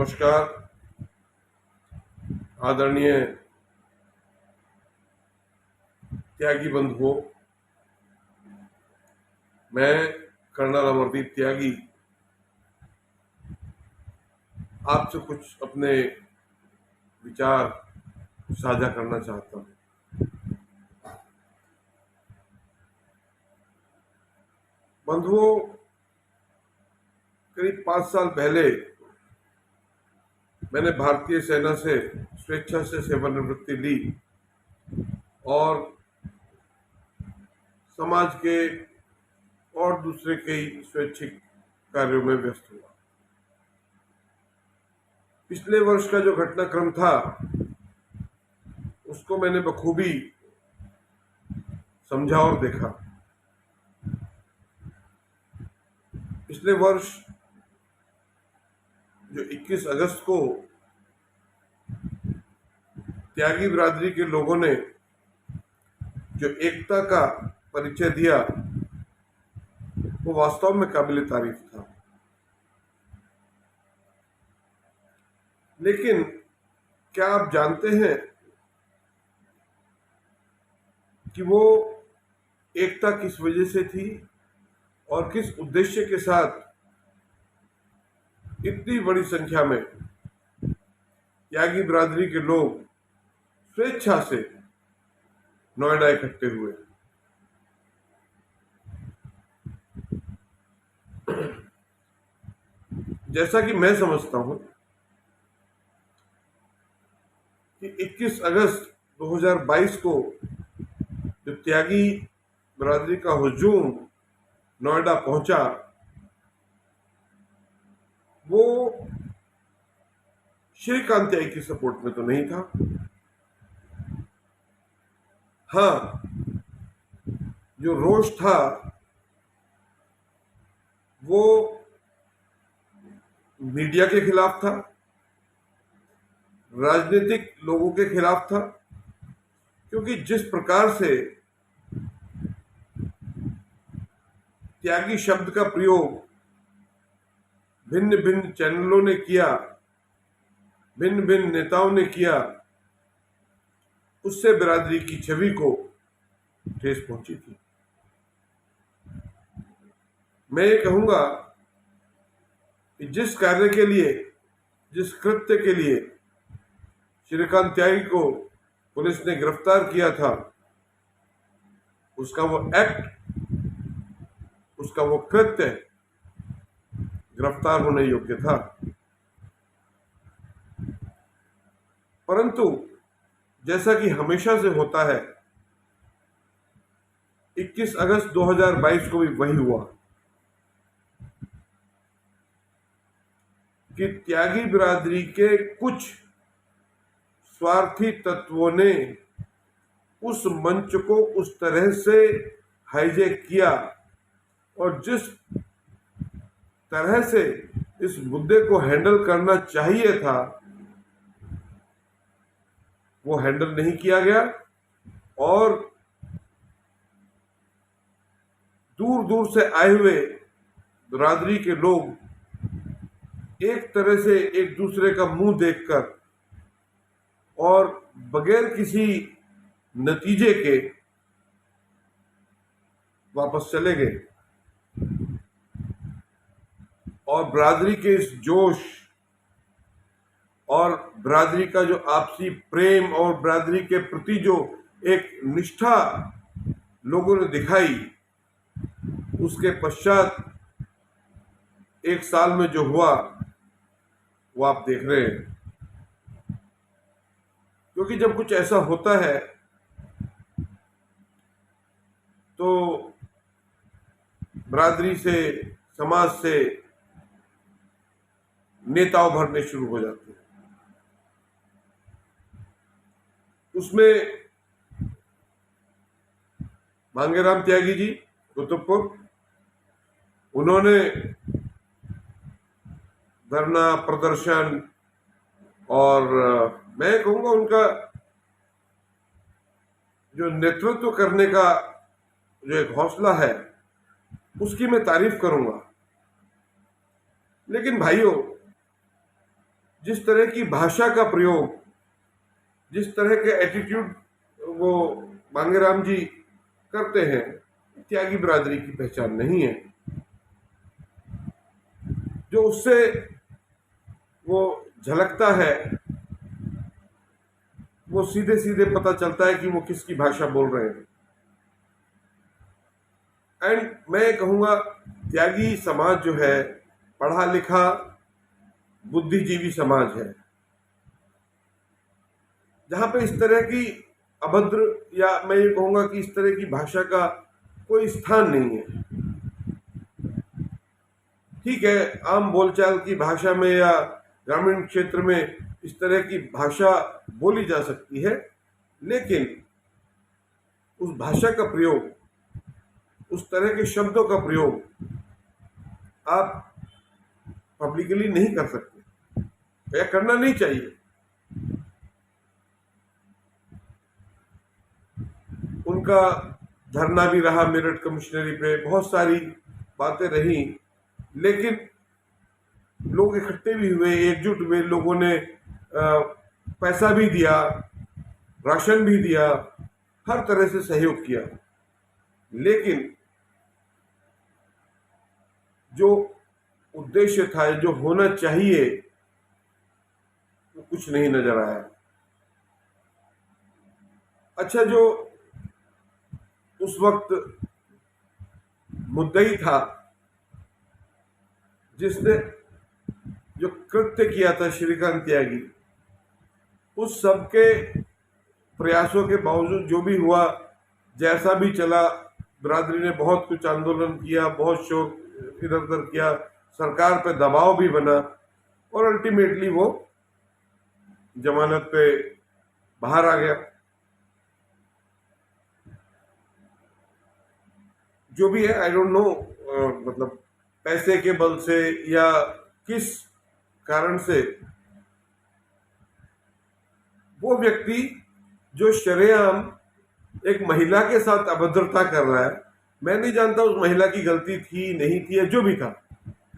नमस्कार। आदरणीय त्यागी बंधुओं, मैं कर्नल अमरदीप त्यागी आपसे कुछ अपने विचार साझा करना चाहता हूँ। बंधुओं, करीब 5 साल पहले मैंने भारतीय सेना से स्वेच्छा से सेवानिवृत्ति ली और समाज के और दूसरे कई स्वैच्छिक कार्यों में व्यस्त हुआ। पिछले वर्ष का जो घटनाक्रम था उसको मैंने बखूबी समझा और देखा। पिछले वर्ष जो 21 अगस्त को त्यागी बिरादरी के लोगों ने जो एकता का परिचय दिया वो वास्तव में काबिल तारीफ था। लेकिन क्या आप जानते हैं कि वो एकता किस वजह से थी और किस उद्देश्य के साथ इतनी बड़ी संख्या में त्यागी बिरादरी के लोग स्वेच्छा से नोएडा इकट्ठे हुए? जैसा कि मैं समझता हूं कि 21 अगस्त 2022 को जो त्यागी बिरादरी का हुजूम नोएडा पहुंचा वो श्रीकांत त्यागी की सपोर्ट में तो नहीं था। हाँ, जो रोष था वो मीडिया के खिलाफ था, राजनीतिक लोगों के खिलाफ था, क्योंकि जिस प्रकार से त्यागी शब्द का प्रयोग भिन्न भिन्न चैनलों ने किया, भिन्न भिन्न नेताओं ने किया, उससे बिरादरी की छवि को ठेस पहुंची थी। मैं ये कहूंगा कि जिस कार्य के लिए, जिस कृत्य के लिए श्रीकांत त्यागी को पुलिस ने गिरफ्तार किया था, उसका वो एक्ट, उसका वो कृत्य गिरफ्तार होने योग्य था। परंतु जैसा कि हमेशा से होता है, 21 अगस्त 2022 को भी वही हुआ कि त्यागी बिरादरी के कुछ स्वार्थी तत्वों ने उस मंच को उस तरह से हाईजैक किया और जिस तरह से इस मुद्दे को हैंडल करना चाहिए था वो हैंडल नहीं किया गया और दूर दूर से आए हुए बिरादरी के लोग एक तरह से एक दूसरे का मुंह देखकर और बगैर किसी नतीजे के वापस चले गए और बिरादरी के इस जोश और बिरादरी का जो आपसी प्रेम और बिरादरी के प्रति जो एक निष्ठा लोगों ने दिखाई, उसके पश्चात 1 साल में जो हुआ वो आप देख रहे हैं। क्योंकि जब कुछ ऐसा होता है तो बिरादरी से, समाज से नेता उभरने शुरू हो जाते हैं। उसमें मांगेराम त्यागी जी कुतुबपुर, उन्होंने धरना प्रदर्शन और मैं कहूँगा उनका जो नेतृत्व करने का जो एक हौसला है उसकी मैं तारीफ करूंगा। लेकिन भाइयों, जिस तरह की भाषा का प्रयोग, जिस तरह के एटीट्यूड वो मांगेराम जी करते हैं, त्यागी बिरादरी की पहचान नहीं है। जो उससे वो झलकता है, वो सीधे सीधे पता चलता है कि वो किसकी भाषा बोल रहे हैं। एंड मैं कहूँगा त्यागी समाज जो है पढ़ा लिखा बुद्धिजीवी समाज है, जहाँ पे इस तरह की अभद्र, या मैं ये कहूँगा कि इस तरह की भाषा का कोई स्थान नहीं है। ठीक है, आम बोलचाल की भाषा में या ग्रामीण क्षेत्र में इस तरह की भाषा बोली जा सकती है, लेकिन उस भाषा का प्रयोग, उस तरह के शब्दों का प्रयोग आप पब्लिकली नहीं कर सकते, या करना नहीं चाहिए। उनका धरना भी रहा मेरठ कमिश्नरी पे, बहुत सारी बातें रही, लेकिन लोग इकट्ठे भी हुए, एकजुट हुए, लोगों ने पैसा भी दिया, राशन भी दिया, हर तरह से सहयोग किया, लेकिन जो उद्देश्य था, जो होना चाहिए, वो कुछ नहीं नजर आया। अच्छा, जो उस वक्त मुद्दई था, जिसने जो कृत्य किया था श्रीकांत त्यागी, उस सबके प्रयासों के बावजूद जो भी हुआ, जैसा भी चला, बिरादरी ने बहुत कुछ आंदोलन किया, बहुत शोर इधर उधर किया, सरकार पे दबाव भी बना, और अल्टीमेटली वो जमानत पे बाहर आ गया। जो भी है, आई डोंट नो, मतलब पैसे के बल से या किस कारण से वो व्यक्ति जो शरेआम एक महिला के साथ अभद्रता कर रहा है, मैं नहीं जानता उस महिला की गलती थी नहीं थी या जो भी था,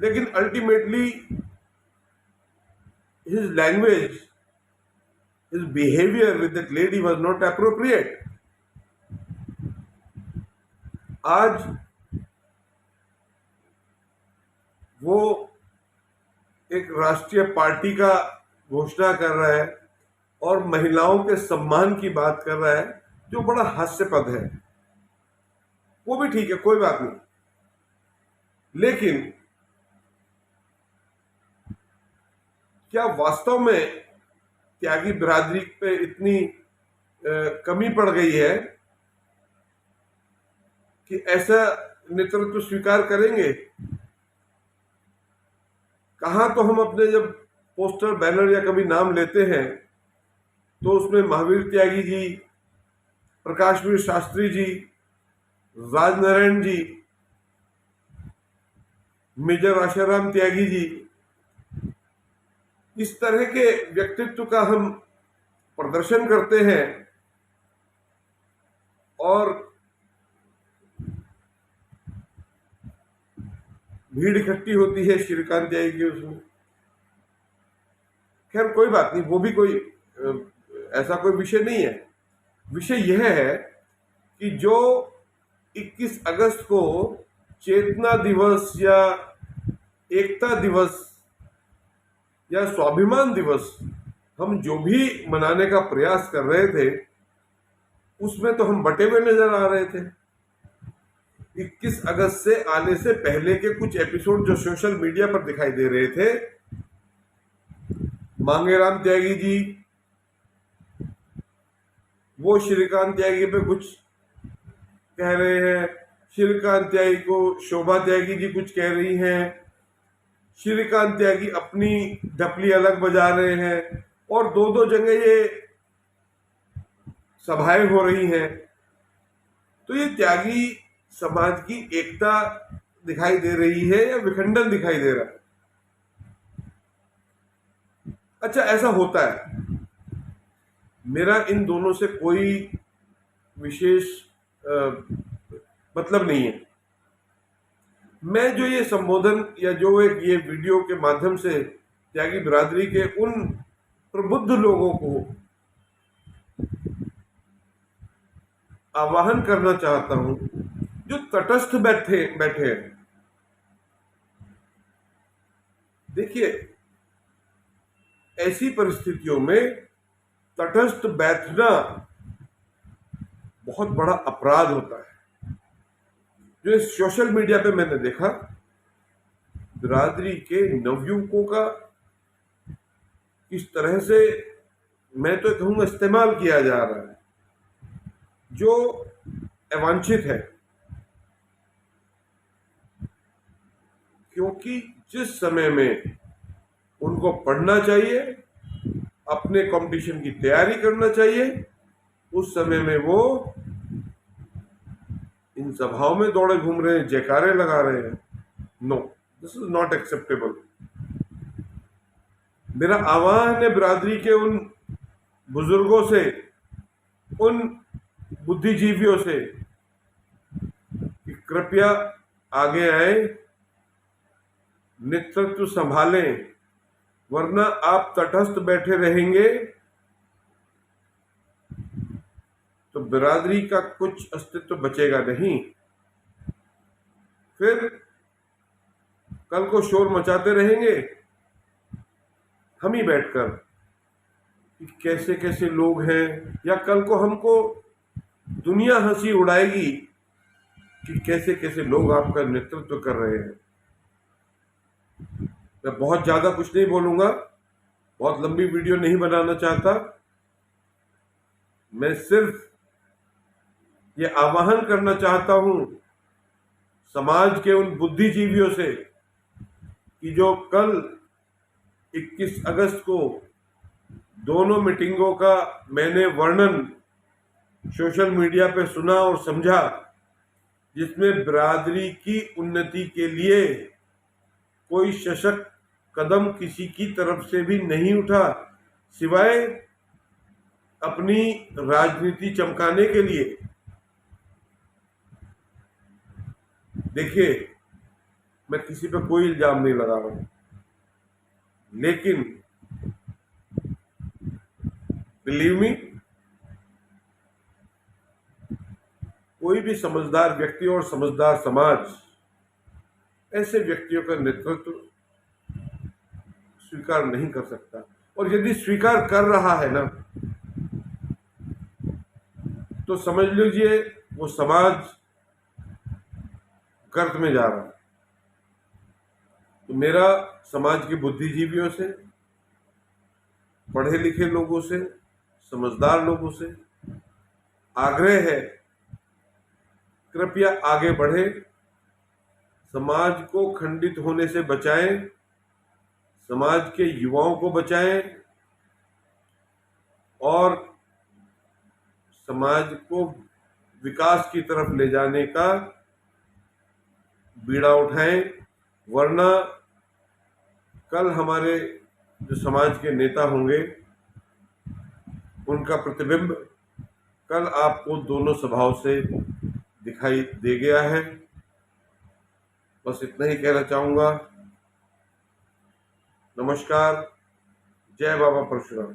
लेकिन ultimately his language, his behaviour with that lady was not appropriate. आज वो एक राष्ट्रीय पार्टी का घोषणा कर रहा है और महिलाओं के सम्मान की बात कर रहा है, जो बड़ा हास्यपद है। वो भी ठीक है, कोई बात नहीं, लेकिन क्या वास्तव में त्यागी बिरादरी पे इतनी कमी पड़ गई है कि ऐसा नेतृत्व स्वीकार करेंगे? कहाँ तो हम अपने जब पोस्टर बैनर या कभी नाम लेते हैं तो उसमें महावीर त्यागी जी, प्रकाशवीर शास्त्री जी, राजनारायण जी, मेजर आशाराम त्यागी जी, इस तरह के व्यक्तित्व का हम प्रदर्शन करते हैं, और भीड़ इकट्ठी होती है श्रीकांत त्यागी की उसमें। खैर कोई बात नहीं, वो भी कोई ऐसा कोई विषय नहीं है। विषय यह है कि जो 21 अगस्त को चेतना दिवस या एकता दिवस या स्वाभिमान दिवस हम जो भी मनाने का प्रयास कर रहे थे, उसमें तो हम बटे हुए नजर आ रहे थे। 21 अगस्त से आने से पहले के कुछ एपिसोड जो सोशल मीडिया पर दिखाई दे रहे थे, मांगेराम त्यागी जी वो श्रीकांत त्यागी पे कुछ कह रहे हैं, श्रीकांत त्यागी को शोभा त्यागी जी कुछ कह रही हैं, श्रीकांत त्यागी अपनी ढपली अलग बजा रहे हैं, और दो दो जगह ये सभाएं हो रही हैं। तो ये त्यागी समाज की एकता दिखाई दे रही है या विखंडन दिखाई दे रहा है? अच्छा, ऐसा होता है। मेरा इन दोनों से कोई विशेष मतलब नहीं है। मैं जो ये संबोधन या जो एक ये वीडियो के माध्यम से त्यागी बिरादरी के उन प्रबुद्ध लोगों को आह्वान करना चाहता हूं जो तटस्थ बैठे बैठे हैं। देखिए, ऐसी परिस्थितियों में तटस्थ बैठना बहुत बड़ा अपराध होता है। जो इस सोशल मीडिया पे मैंने देखा, बिरादरी के नवयुवकों का किस तरह से, मैं तो कहूंगा, इस्तेमाल किया जा रहा है, जो अवांछित है। क्योंकि जिस समय में उनको पढ़ना चाहिए, अपने कंपटीशन की तैयारी करना चाहिए, उस समय में वो इन सभाओं में दौड़े घूम रहे हैं, जयकारे लगा रहे हैं। No, this is not acceptable. मेरा आह्वान है बिरादरी के उन बुजुर्गों से, उन बुद्धिजीवियों से कि कृपया आगे आए, नेतृत्व संभालें, वरना आप तटस्थ बैठे रहेंगे तो बिरादरी का कुछ अस्तित्व बचेगा नहीं। फिर कल को शोर मचाते रहेंगे हम ही बैठकर कि कैसे कैसे लोग हैं, या कल को हमको दुनिया हंसी उड़ाएगी कि कैसे कैसे लोग आपका नेतृत्व कर रहे हैं। मैं बहुत ज्यादा कुछ नहीं बोलूंगा, बहुत लंबी वीडियो नहीं बनाना चाहता। मैं सिर्फ ये आह्वान करना चाहता हूं समाज के उन बुद्धिजीवियों से कि जो कल 21 अगस्त को दोनों मीटिंगों का मैंने वर्णन सोशल मीडिया पे सुना और समझा, जिसमें बिरादरी की उन्नति के लिए कोई सशक्त कदम किसी की तरफ से भी नहीं उठा, सिवाय अपनी राजनीति चमकाने के लिए। देखिए, मैं किसी पे कोई इल्जाम नहीं लगा रहा हूं, लेकिन बिलीव मी, कोई भी समझदार व्यक्ति और समझदार समाज ऐसे व्यक्तियों का नेतृत्व स्वीकार नहीं कर सकता। और यदि स्वीकार कर रहा है ना, तो समझ लीजिए वो समाज गर्त में जा रहा है। तो मेरा समाज के बुद्धिजीवियों से, पढ़े लिखे लोगों से, समझदार लोगों से आग्रह है, कृपया आगे बढ़े, समाज को खंडित होने से बचाएं, समाज के युवाओं को बचाएं और समाज को विकास की तरफ ले जाने का बीड़ा उठाएं। वरना कल हमारे जो समाज के नेता होंगे, उनका प्रतिबिंब कल आपको दोनों सभाओं से दिखाई दे गया है। बस इतना ही कहना चाहूंगा। नमस्कार। जय बाबा परशुराम।